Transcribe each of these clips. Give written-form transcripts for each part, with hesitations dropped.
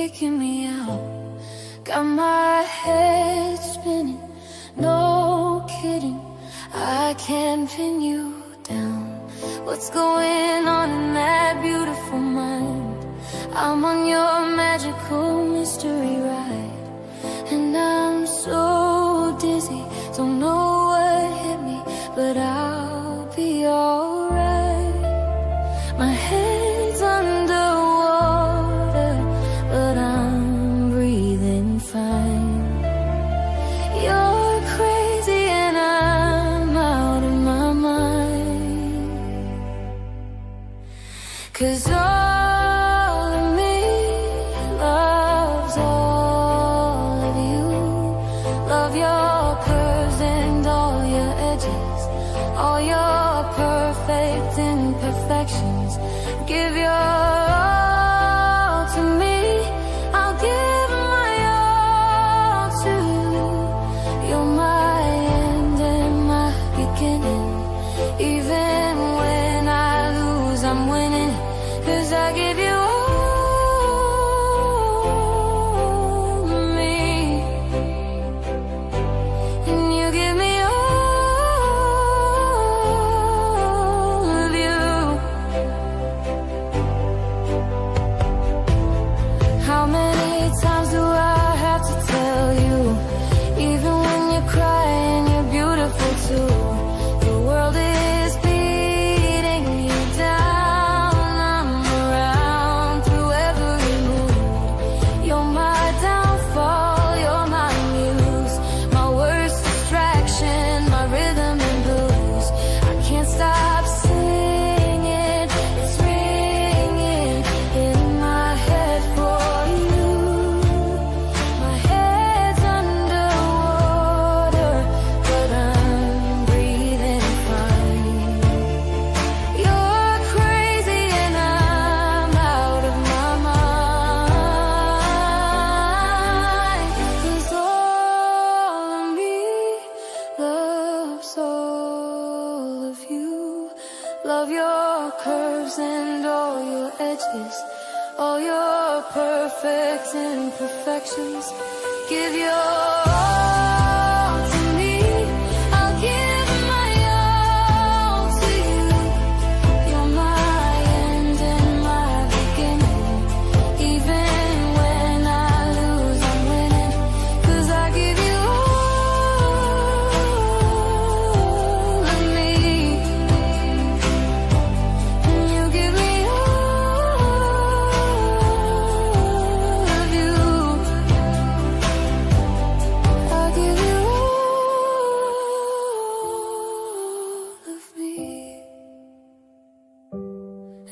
kicking me out. Got my head spinning, no kidding, I can't pin you down. What's going on in that beautiful mind? I'm on your magical mystery ride, and I'm so dizzy, don't know what hit me, but I'll be alright. My head's underwater, but I'm breathing fine. You're crazy and I'm out of my mind, 'cause all of me loves all of you. Love your curves and all your edges, all your perfect imperfections. Give your all to me, I'll give my all to you. You're my end and my beginning. Even when I lose, I'm winning, 'cause I give you all of me, and you give me all of you. How many times do I have to tell you? Even when you're crying, you're beautiful too. The world is beating you down, I'm around through every mood. You're my downfall, you're my muse, my worst distraction, my rhythm and blues. I can't stop singing, it's ringing in my head for you. My head's underwater, but I'm breathing fine. You're crazy and I'm out of my mind, 'cause all of me loves all of you. Love your curves and all your edges, all your perfect imperfections. Give your all to me, I'll give my all to you. You're my end and my beginning. Even when I lose, I'm winning, 'cause I give you all of me, and you give me all of you. I give you all of me,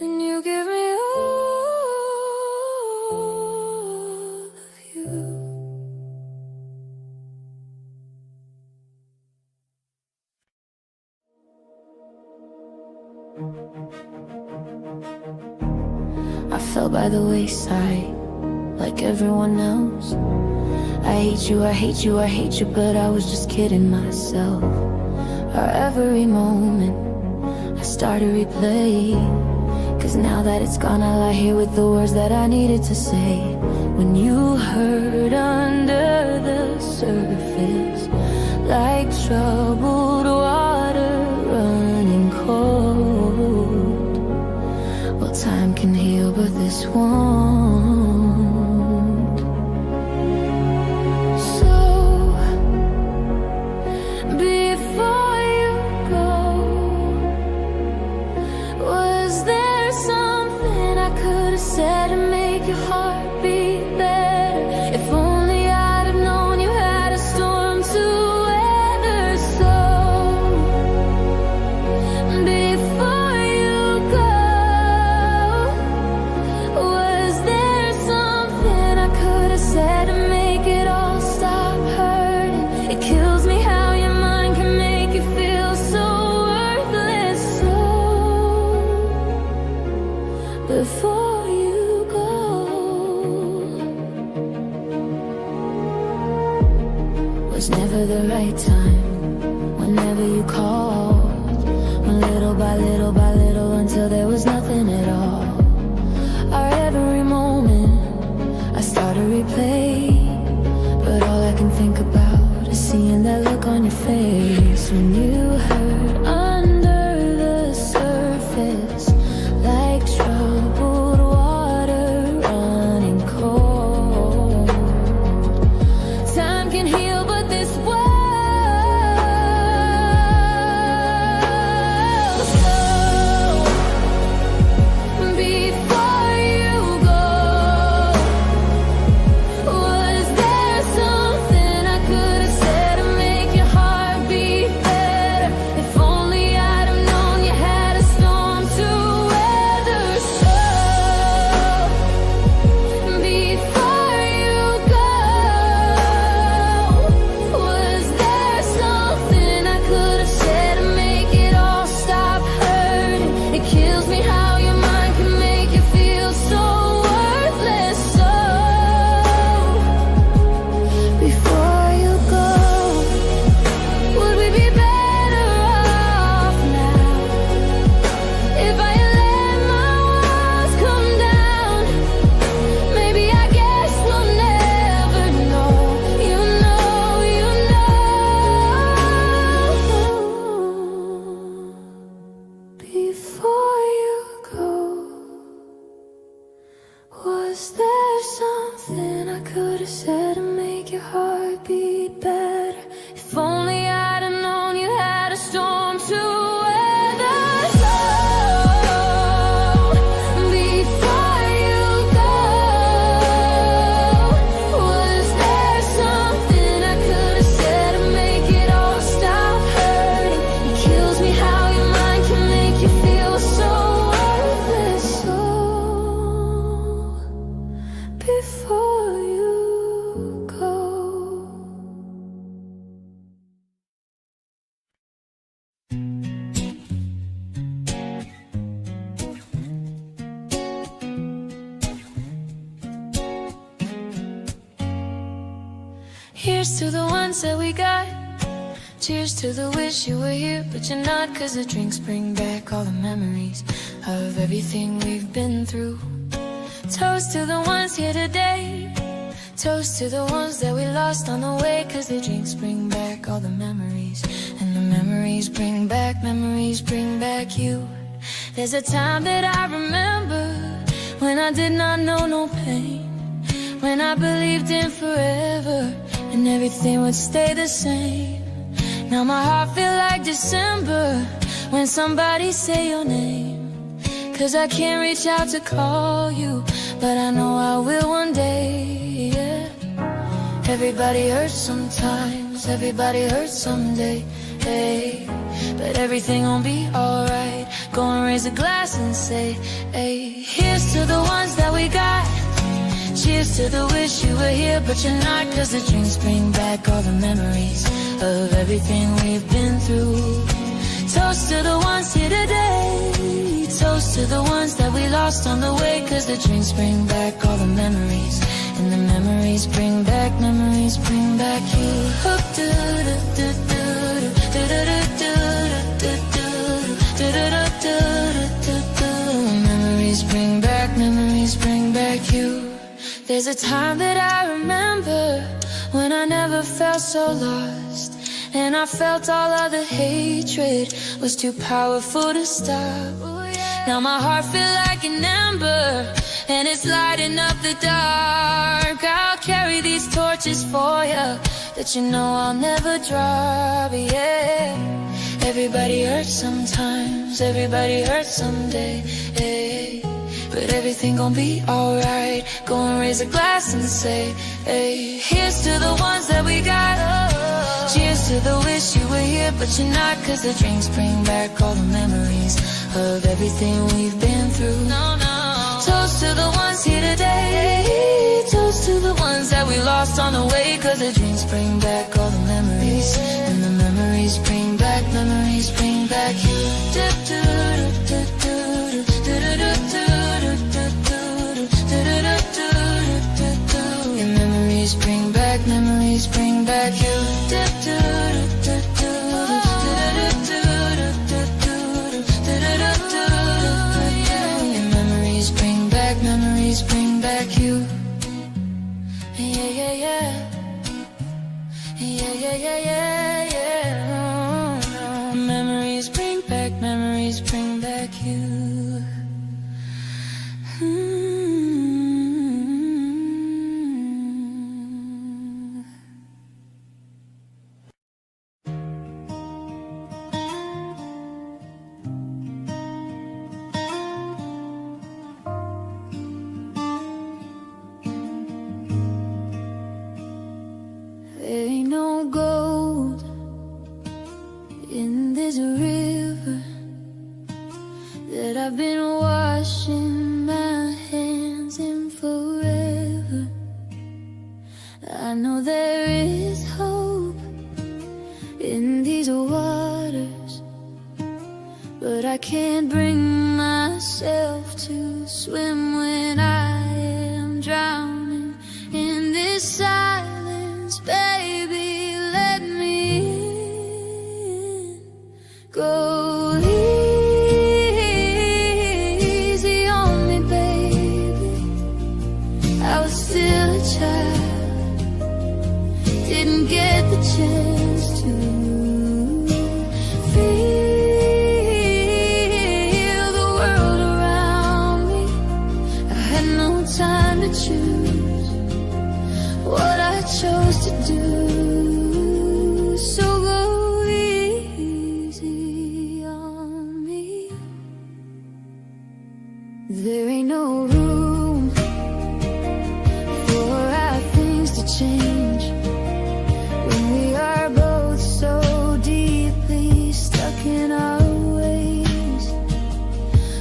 and you give me all of you. I fell by the wayside, like everyone else. I hate you, I hate you, I hate you, but I was just kidding myself. Our every moment I started replaying, 'cause now that it's gone, I lie here with the words that I needed to say. When you hurt under the surface, like troubled water running cold. Well, time can heal, but this won't. So, before you go, was there something I could have said to make your heart beat better? If only I'd have known you had a storm to weather. So, before you go, was there something I could have said to make it all stop hurting? It kills me how your mind can make you feel so worthless. So, before you go, was never the right time. Whenever you called, when little by little by little, until there was nothing at all. Our every moment I started on your face when you hurt under the surface, like troubled water running cold. Time can heal, but this world slow. Before you go, was there something I could have said to make your heart beat better? If only I'd have known you had a storm to weather. So before you go, was there something I could have said to make it all stop hurting? It kills me how your mind can make you feel so worthless. So before you go, would we be better off now? If I had let my walls come down, maybe I guess we'll never know. You know, you know. Before you go, was there something I could have said to make your heart beat better? If only I'd have known you had a storm to weather. So before you go, was there something I could have said to make it all stop hurting? It kills me how your mind can make you feel so worthless. So before you go. Here's to the ones that we got. Cheers to the wish you were here, but you're not. 'Cause the drinks bring back all the memories of everything we've been through. Toast to the ones here today. Toast to the ones that we lost on the way. 'Cause the drinks bring back all the memories, and the memories bring back you. There's a time that I remember when I did not know no pain, when I believed in forever and everything would stay the same. Now my heart feel like December when somebody say your name. 'Cause I can't reach out to call you, but I know I will one day, yeah. Everybody hurts sometimes, everybody hurts someday, hey. But everything gon' be alright. Go and raise a glass and say, hey. Here's to the ones that we got. Cheers to the wish you were here, but you're not. 'Cause the drinks bring back all the memories of everything we've been through. Toast to the ones here today. Toast to the ones that we lost on the way. 'Cause the drinks bring back all the memories, and the memories bring back you. Memories bring back you. There's a time that I remember when I never felt so lost, and I felt all of the hatred was too powerful to stop. Now my heart feel like an ember, and it's lighting up the dark. I'll carry these torches for you, that you know I'll never drop, yeah. Everybody hurts sometimes, everybody hurts someday, hey. But everything gon' be alright. Go and raise a glass and say, hey. Here's to the ones that we got. Cheers to the wish you were here, but you're not. 'Cause the drinks bring back all the memories of everything we've been through. No, no. Toast to the ones here today. Toast to the ones that we lost on the way. 'Cause the drinks bring back all the memories, and the memories bring back you. Your memories bring back you. Your memories bring back you. Yeah, yeah, yeah. Yeah, yeah, yeah, yeah, yeah. memories bring back you. There ain't no gold in this river that I've been washing my hands in forever. I know there is hope in these waters, but I can't bring myself to swim when I am drowning in this silence. Baby, let me in. Go easy on me, baby. I was still a child, didn't get the chance to feel the world around me. I had no time to choose what I chose to do. So go easy on me. There ain't no room for our things to change when we are both so deeply stuck in our ways.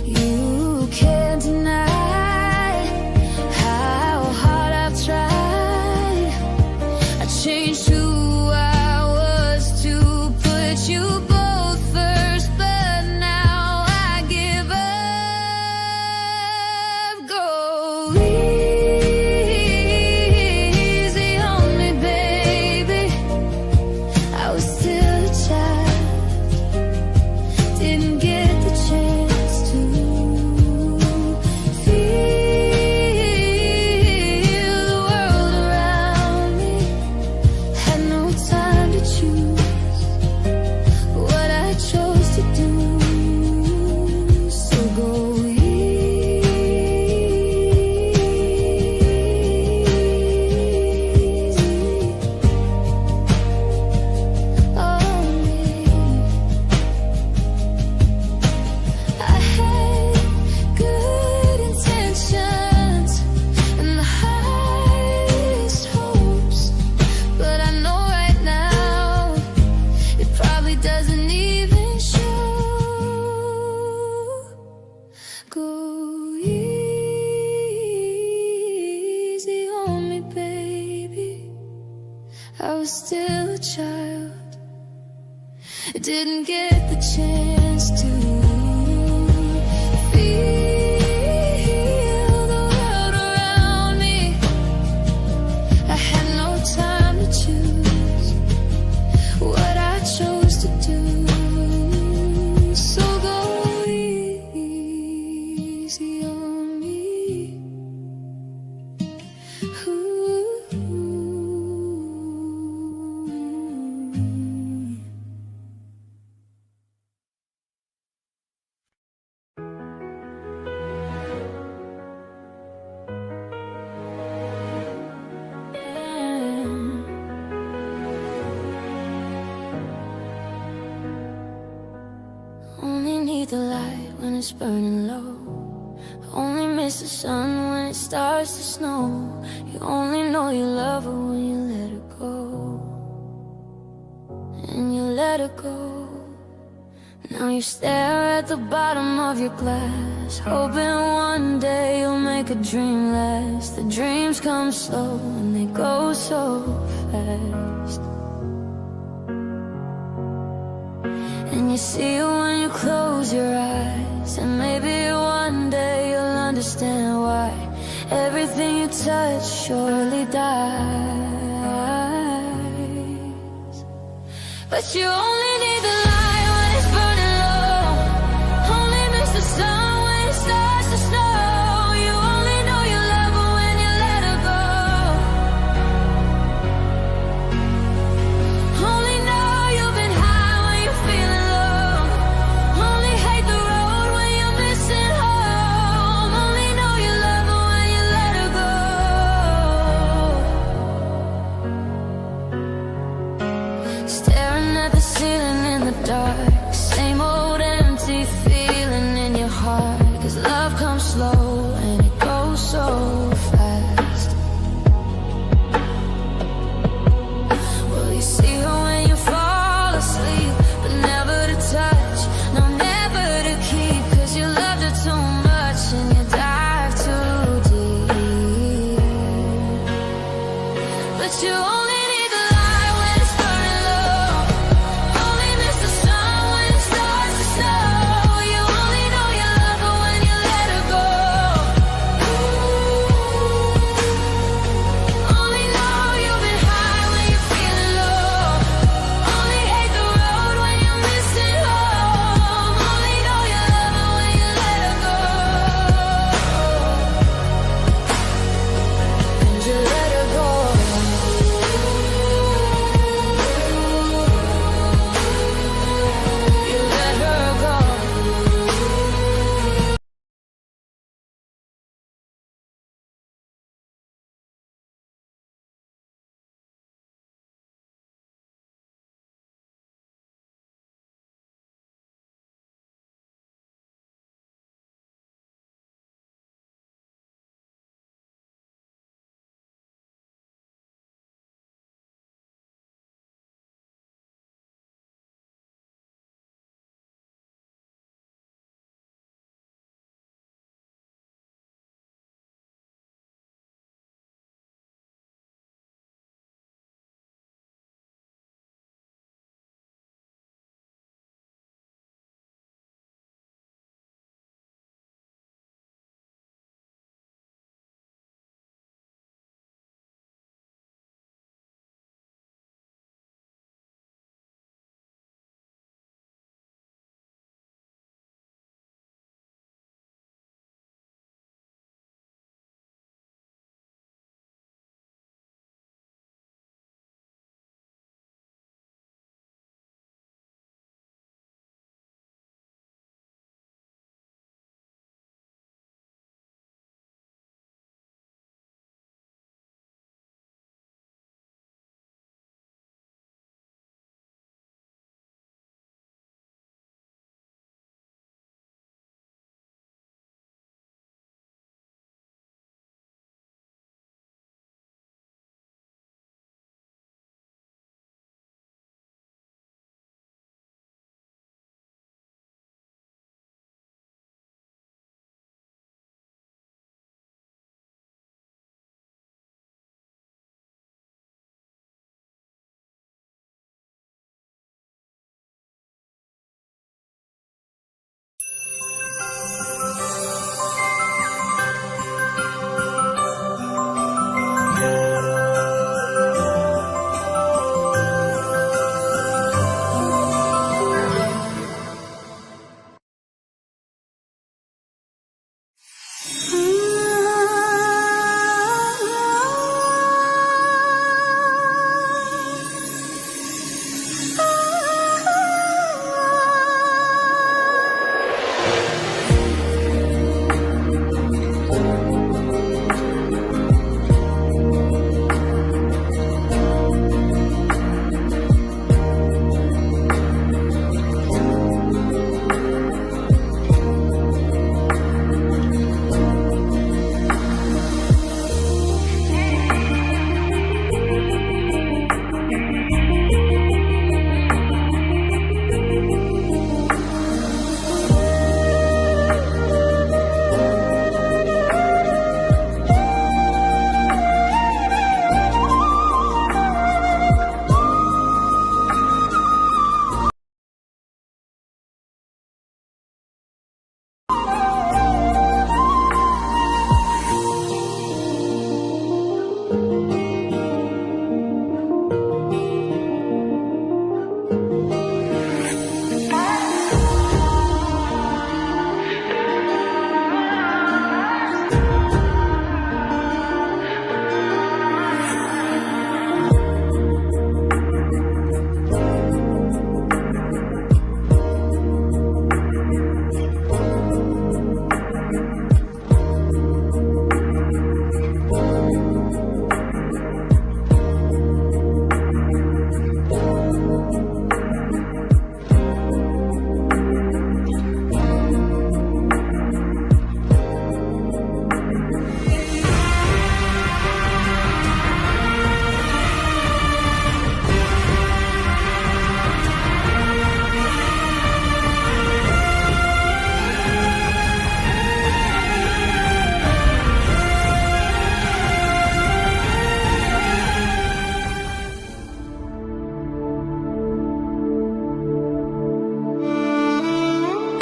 You can't deny how hard I've tried. I changed who I was to put you both first, but now I give up. Go easy on me, baby. I was still a child, didn't get the chance to feel the world around me. Had no time to choose what I chose to do. So go easy on me. I had good intentions and the highest hopes, but I know right now it probably doesn't even show. Go easy on me, baby. I was still a child, didn't get the chance to feel the world around me. I had no time to choose what I chose to do. So go easy on me. Only need the light when it's burning low. Only miss the sun when it starts to snow. You only know you love her when you let her go. And you let her go. Now you stare at the bottom of your glass, hoping one day you'll make a dream last. The dreams come slow and they go so fast. And you see it when you close your eyes, and maybe one day you'll understand why everything you touch surely dies. But you only need the light when it's burning low. Only miss the sun when it starts to snow. You only know you love her when you let her go. Only know you've been high when you're feeling low. Only hate the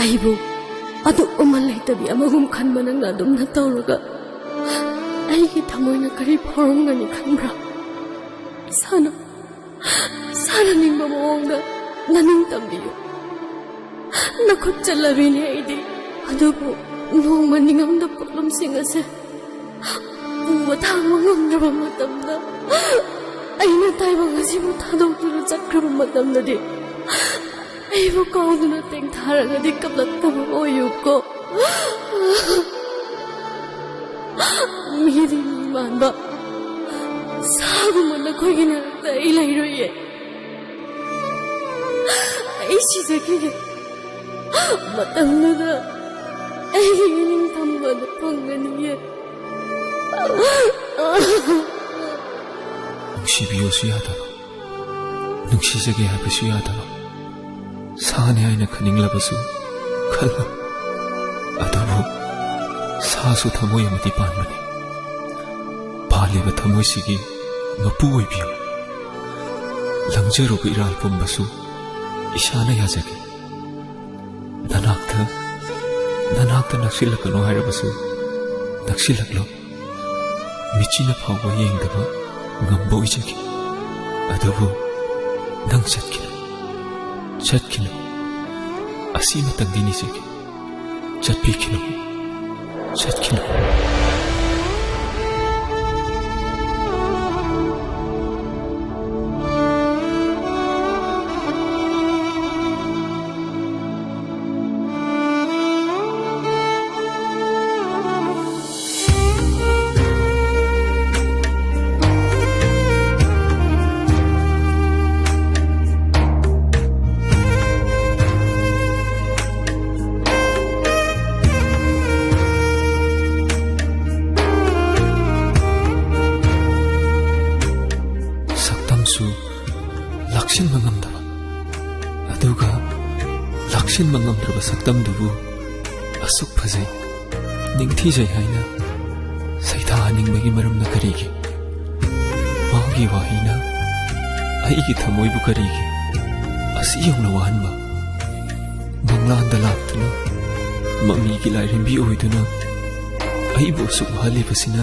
Aibu adu uman leitabi amagum khanbana nga dum na tawraga aigi thamoina kari phorongani khanbra sana ningba mawongda naning tambiyo nakhut chalabine aidi adubu nongma ningamda problemsing ase uba thangma ngamdraba matamda aina taiba ngasibu thadokduna chakkraba matamdadi aibu kauduna tengtharagadi kaplattaba oyuko miri manba 사고만 나 거기는 이라이로예 이시작이게 마땅하다 애기는 담바도 방가는예 눅시비오수야다로 눅시작이 하비수야다로 사안의 아이나 카닝라바수 칼라 아다보 사수 타모야마디 반마니 발리바 타모시기 ngapuoibio langjeroga iral pumbasu ishana yajage nanakta naksilakano hairabasu naksilaklo michina phawba yengdaba ngambo ijage adubu nang chatkino asima tangdini sege chatkino laksin mangamdaba aduga laksin mangamdraba saktamdubu asuk phajai ningthijai haina saitha ningmagi maramna karigi magi wahina aigi thamoibu karigi asi yongna wahanba manglanda laktuna mami gi lairimbi oiduna aibu asuk halibasina